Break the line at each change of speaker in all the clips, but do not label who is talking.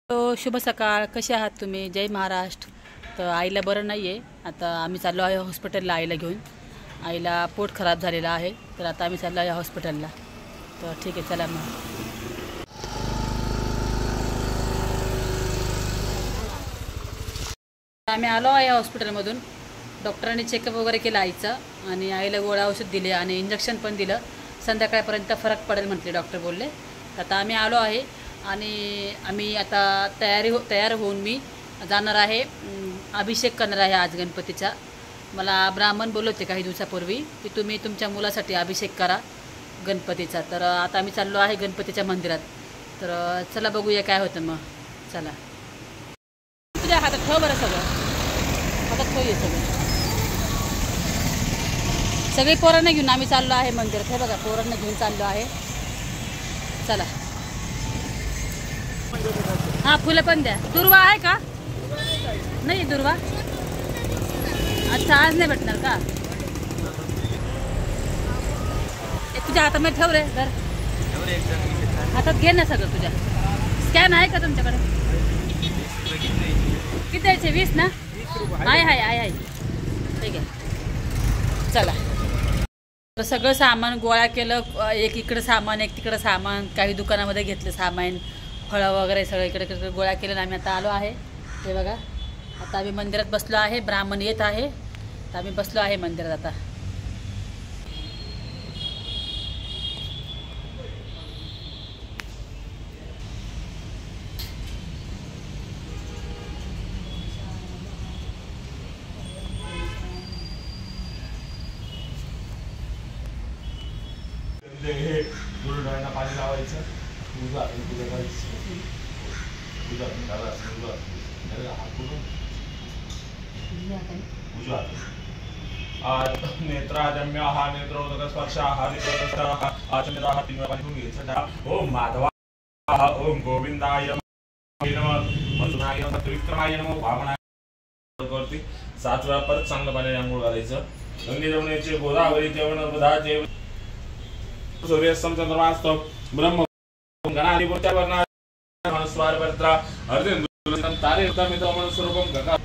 तो शुभ सकाळ. कसे आहात तुम्ही? जय महाराष्ट्र. तर आईला बरं नाही आहे. आता आम्ही चाललो आहे हॉस्पिटलला आईला घेऊन. आईला पोट खराब झालेलं आहे, तर आता आम्ही चाललो आहे हॉस्पिटलला. तर ठीक आहे, चला मग. आम्ही आलो आहे हॉस्पिटलमधून. डॉक्टरांनी चेकअप वगैरे केलं आईचं आणि आईला गोळ्या औषध दिले आणि इंजेक्शन पण दिलं. संध्याकाळपर्यंत फरक पडेल म्हटले डॉक्टर बोलले. आता आम्ही आलो आहे आणि आम्ही आता तयार होऊन मी जाणार आहे. अभिषेक करणार आहे आज गणपतीचा. मला ब्राह्मण बोलवते काही दिवसापूर्वी की तुम्ही तुमच्या मुलासाठी अभिषेक करा गणपतीचा. तर आता आम्ही चाललो आहे गणपतीच्या मंदिरात. तर चला बघूया काय होतं मग. चला, तुझ्या हातात ठेव बरं, सगळं हातात ठेव. सगळं सगळी पोरांना घेऊन आम्ही चाललो आहे मंदिरात. हे बघा, पोरांना घेऊन चाललो आहे. चला. हां, फुलं पण द्या. दुर्वा आहे का? नाही दुर्वा. अच्छा, आज नाही भेटणार का? तुझ्या हातामध्ये ठेव रे. धर, हातात घे ना सगळं. तुझ्या स्कॅन आहे का तुमच्याकडे? किती द्यायचे? 20 ना? आहे. ठीक आहे, चला. तर सगळं सामान गोळा केलं. एक इकडं सामान, एक तिकडं सामान. काही दुकानामध्ये घेतलं सामान, फळं वगैरे सगळं इकडे गोळा केलं. आम्ही आता आलो आहे. हे बघा, आता आम्ही मंदिरात बसलो आहे. ब्राह्मण येत आहे, तर आम्ही बसलो आहे मंदिरात आता.
गुरुद्वाराला पाणी लावायचं. नेत्राजम्य हा नेत्रोदक स्पर्श हा नेत्रोदक आचंद्र हा 3 वेळा पाणी घ्यायचं. ओम माधवा, ओम गोविंदाय नमः, मधुनाय नमः, त्रिविक्रमाय नमः, वामनाय करते. 7 वेळा परत चांगलं पाण्याने आंघोळ घालायचं. गंगे जमुनेचे गोदावरीचे नर्मदाचे सूर्यास्तम चंद्रमास्तम ब्रह्म गणाधिपत्या वर्णा मनस्वार पत्रा अर्जुन तारे मित्र मन स्वरूपम गंगा.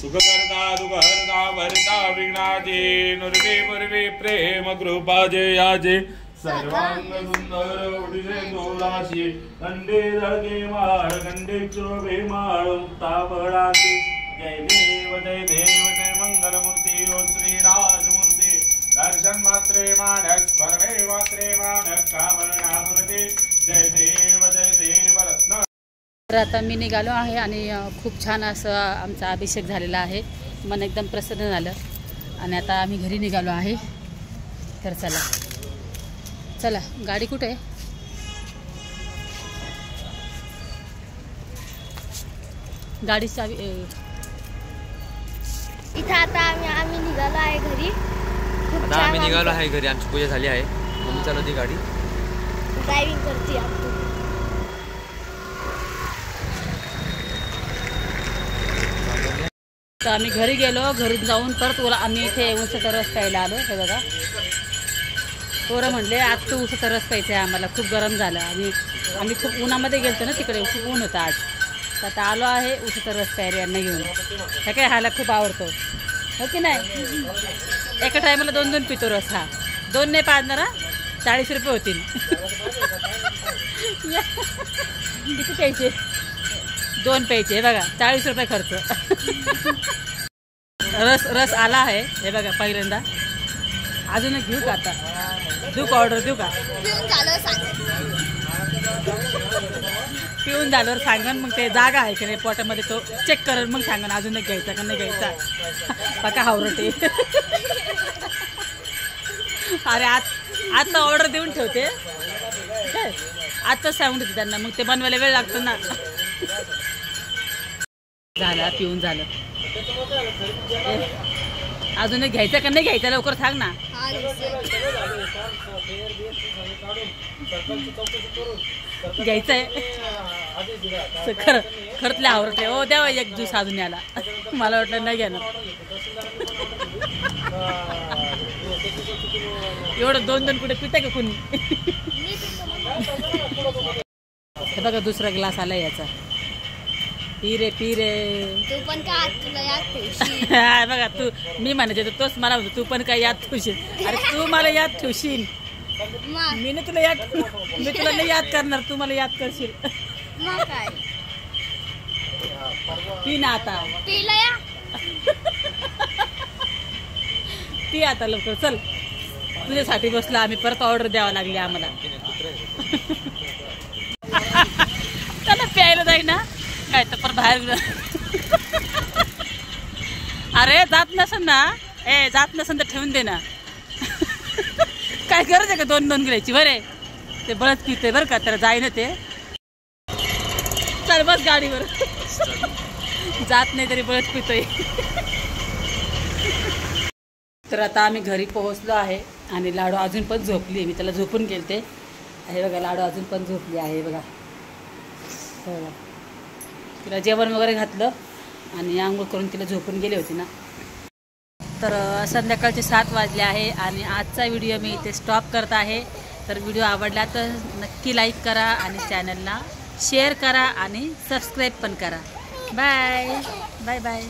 सुखकर्ता दुःखहर्ता भरिता विघ्नाजे नुर्वे पूर्वे प्रेम कृपा जयाजे. सर्वांग सुंदर उडिले दोलाशी कंडे धडके माळ कंडे चोबे माळ मुक्ता बळाचे. जय देव जय मंगलमूर्ती ओ श्री राजमूर्ती. दर्शन मात्रे मानस स्वर्गे मात्रे मानस कामना मूर्ती. जय देव रत्न.
तर आता मी निघालो आहे आणि खूप छान असं आमचा अभिषेक झालेला आहे. मन एकदम प्रसन्न झालं आणि आता आम्ही घरी निघालो आहे. तर चला, गाडी कुठे आहे? गाडी चावी
इथं. आता आम्ही निघालो आहे घरी.
आता आम्ही निघालो आहे घरी. आमची पूजा झाली आहे. मम्मी चालवती गाडी,
ड्रायव्हिंग करते.
तर आम्ही घरी गेलो. घरून जाऊन परत आम्ही इथे उसाचा रस प्यायला आलो. हे बघा, पोरं म्हणले आज तू उसाचा रस प्यायचा आहे आम्हाला, खूप गरम झालं. आणि आम्ही खूप उन्हामध्ये गेलतो ना, तिकडे खूप ऊन होतं आज. तर आता आलो आहे उसाचा रस प्यायला यांना घेऊन. हे काय, हाला खूप आवडतो हो की नाही? एका टायमाला 2 पितो रस. हा 2 नाही पाजणार. 40 रुपये होतील. किती प्यायचे? 2 प्यायचे. हे बघा, 40 रुपये खर्च. रस आला आहे. हे बघा, पहिल्यांदा. अजून घेऊ का? आता देऊ का? ऑर्डर देऊ का? पिऊन झाल्यावर सांगन. मग ते जागा आहे की नाही पोटामध्ये, तो चेक करेल, मग सांगन अजून एक घ्यायचा का नाही घ्यायचा. बघा हावरटे. अरे आता ऑर्डर देऊन ठेवते. आताच सांगून देते त्यांना, मग ते बनवायला वेळ लागतो ना. झालं, पिऊन झालं. अजून एक घ्यायचा का नाही घ्यायचा? लवकर सांग ना. घ्यायचं आहे खरं खरंतले आवडते हो द्यावा एक ज्यूस अजून याला मला वाटलं नाही घेणार एवढं 2-2 कुठे पिता का कोणी हे बघा दुसरा ग्लास आला याचा पी रे
तू पण का तुला याद ठेवशील
बघा तू मी म्हणायचे तर तोच मला म्हणतो तू पण काय याद ठेवशील अरे तू मला याद ठेवशील
मग
मी तुला नाही याद करणार तू मला याद करशील
मग काय
पी ना आता
पिला या
पी आता लवकर चल तुझ्यासाठी बसला आम्ही परत ऑर्डर द्यावा लागली आम्हाला त्यांना प्यायला जाईल ना काय तर पर बाहेर अरे जात नसन ना जात नसन तर ठेवून दे ना काय गरज आहे का 2-2 घ्यायची बरे ते बळच पिते बरं का त्याला जाई ना ते चल बस गाडीवर जात नाही तरी बळच पितोय तर आता आम्ही घरी पोहोचलो आहे आणि लाडू अजून पण झोपली मी त्याला झोपून गेलते हे बघा लाडू अजून पण झोपली आहे बघा बघा तिला जेवण वगैरे घातलं आणि आंघोळ करून तिला झोपून गेले होते ना तर संध्याकाळचे 7 वाजले आहे आणि आजचा व्हिडिओ मी इथे स्टॉप करत आहे तर व्हिडिओ आवडला तर नक्की लाईक करा आणि चॅनलला शेअर करा आणि सबस्क्राईब पण करा बाय बाय बाय